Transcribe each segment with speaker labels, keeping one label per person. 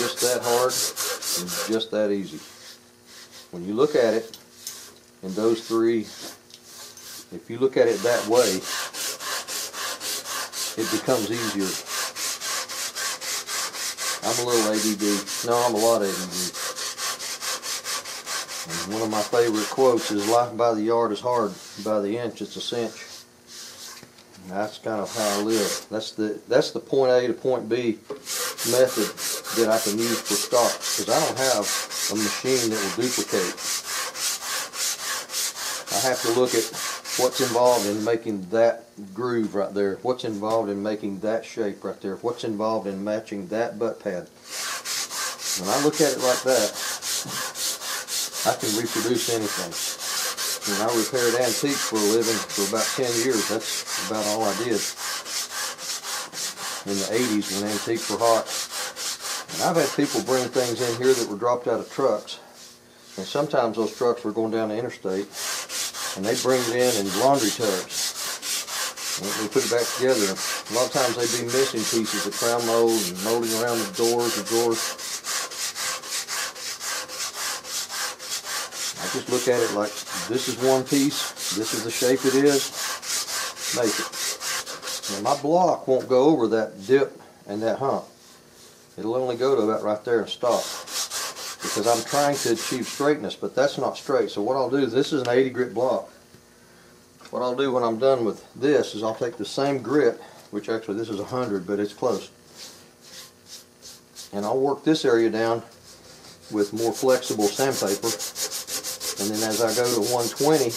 Speaker 1: just that hard and just that easy. When you look at it in those three, if you look at it that way, it becomes easier. I'm a little ADD. No, I'm a lot ADD. And one of my favorite quotes is, "Life by the yard is hard, by the inch it's a cinch." And that's kind of how I live. That's the point A to point B method that I can use for stock, because I don't have a machine that will duplicate. I have to look at what's involved in making that groove right there, what's involved in making that shape right there, what's involved in matching that butt pad. When I look at it like that, I can reproduce anything. When I repaired antiques for a living for about 10 years, that's about all I did. In the 80s when antiques were hot. And I've had people bring things in here that were dropped out of trucks. And sometimes those trucks were going down the interstate, and they bring it in laundry tubs. And we put it back together. A lot of times they'd be missing pieces of crown mold and molding around the doors, the drawers. I just look at it like, this is one piece, this is the shape it is, make it. And my block won't go over that dip and that hump. It'll only go to about right there and stop, because I'm trying to achieve straightness, but that's not straight. So what I'll do, this is an 80 grit block. What I'll do when I'm done with this is I'll take the same grit, which actually this is 100, but it's close, and I'll work this area down with more flexible sandpaper, and then as I go to 120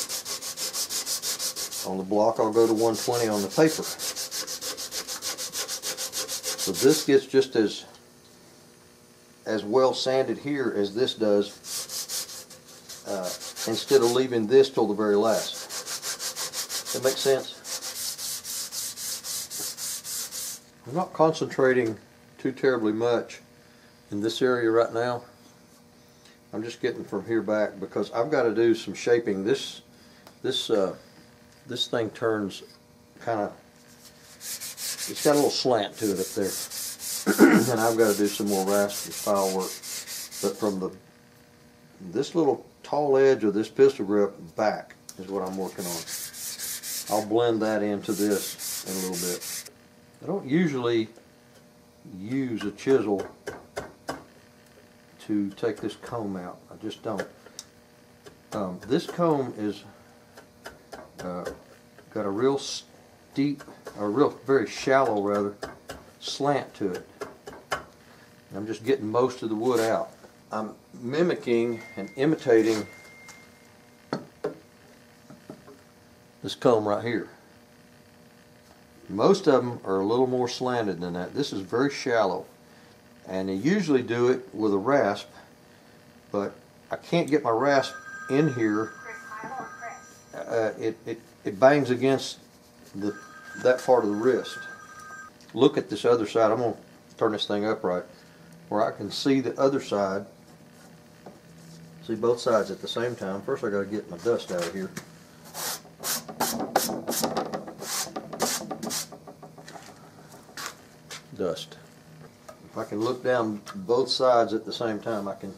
Speaker 1: on the block, I'll go to 120 on the paper. So this gets just as well sanded here as this does, instead of leaving this till the very last. That makes sense? I'm not concentrating too terribly much in this area right now. I'm just getting from here back because I've got to do some shaping. This thing turns kind of, it's got a little slant to it up there. And I've got to do some more rasp and file work. But from this little tall edge of this pistol grip back is what I'm working on. I'll blend that into this in a little bit. I don't usually use a chisel to take this comb out. I just don't. This comb is got a real steep, very shallow rather, slant to it. I'm just getting most of the wood out. I'm mimicking and imitating this comb right here. Most of them are a little more slanted than that. This is very shallow, and they usually do it with a rasp, but I can't get my rasp in here. It bangs against that part of the wrist. Look at this other side. I'm going to turn this thing upright where I can see the other side. See both sides at the same time. First I got to get my dust out of here. Dust. If I can look down both sides at the same time, I can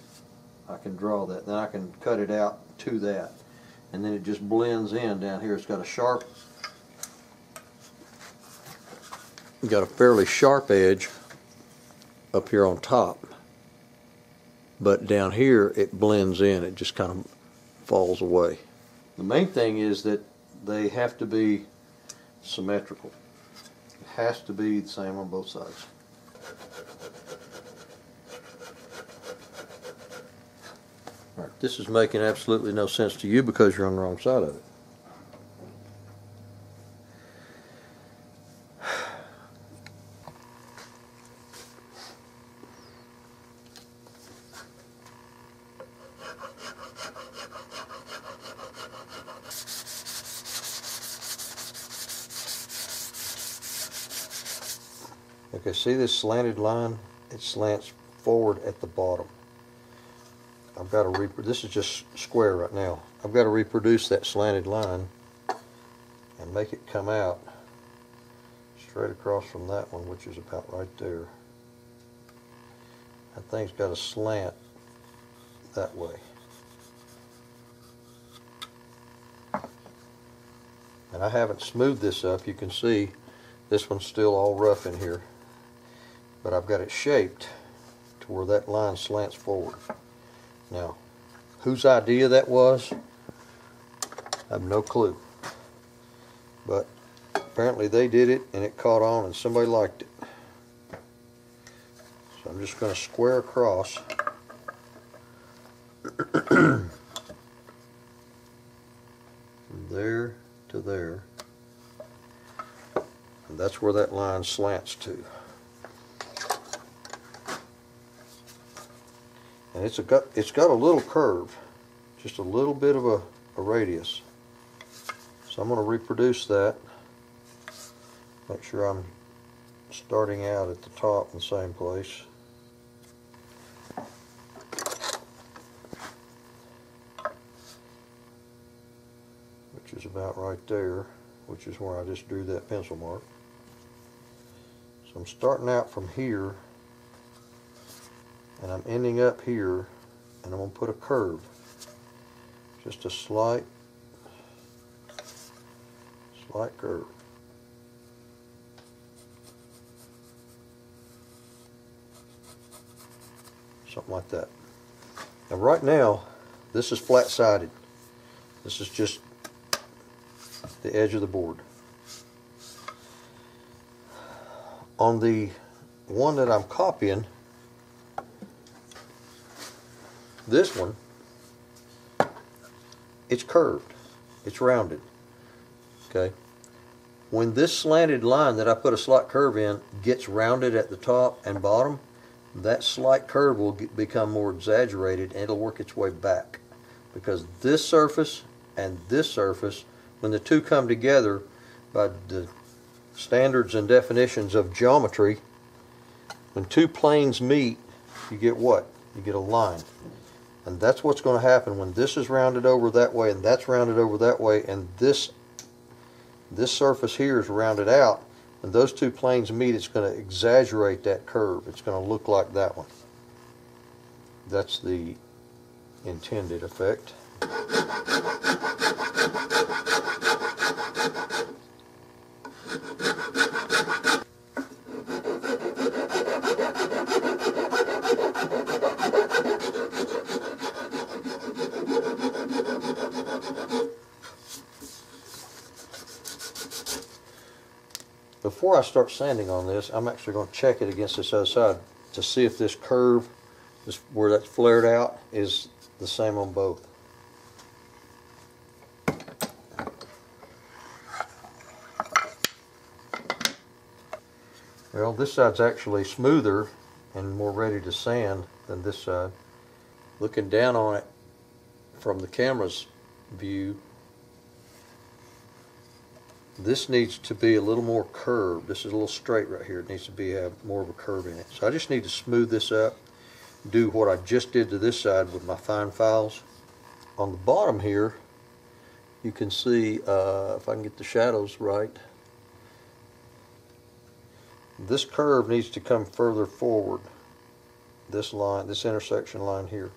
Speaker 1: draw that. Then I can cut it out to that, and then it just blends in down here. It's got a fairly sharp edge up here on top, but down here it blends in. It just kind of falls away. The main thing is that they have to be symmetrical. It has to be the same on both sides. All right, this is making absolutely no sense to you because you're on the wrong side of it. Okay, see this slanted line? It slants forward at the bottom. I've got to this is just square right now. I've got to reproduce that slanted line and make it come out straight across from that one, which is about right there. That thing's got a slant that way. And I haven't smoothed this up. You can see this one's still all rough in here. But I've got it shaped to where that line slants forward. Now, whose idea that was, I have no clue. But apparently they did it and it caught on and somebody liked it. So I'm just going to square across. From there to there. And that's where that line slants to. And it's got a little curve, just a little bit of a radius. So I'm going to reproduce that. Make sure I'm starting out at the top in the same place. Which is about right there, which is where I just drew that pencil mark. So I'm starting out from here, and I'm ending up here, and I'm going to put a curve. Just a slight curve. Something like that. Now right now, this is flat-sided. This is just the edge of the board. On the one that I'm copying, this one, it's curved, it's rounded. Okay. When this slanted line that I put a slight curve in gets rounded at the top and bottom, that slight curve will become more exaggerated and it'll work its way back. Because this surface and this surface, when the two come together by the standards and definitions of geometry, when two planes meet, you get what? You get a line. And that's what's going to happen when this is rounded over that way and that's rounded over that way, and this surface here is rounded out. When those two planes meet, it's going to exaggerate that curve. It's going to look like that one. That's the intended effect. Before I start sanding on this, I'm actually going to check it against this other side to see if this curve, where that's flared out, is the same on both. Well, this side's actually smoother and more ready to sand than this side. Looking down on it from the camera's view, this needs to be a little more curved. This is a little straight right here. It needs to have more of a curve in it. So I just need to smooth this up, do what I just did to this side with my fine files. On the bottom here, you can see, if I can get the shadows right, this curve needs to come further forward. This line, this intersection line here.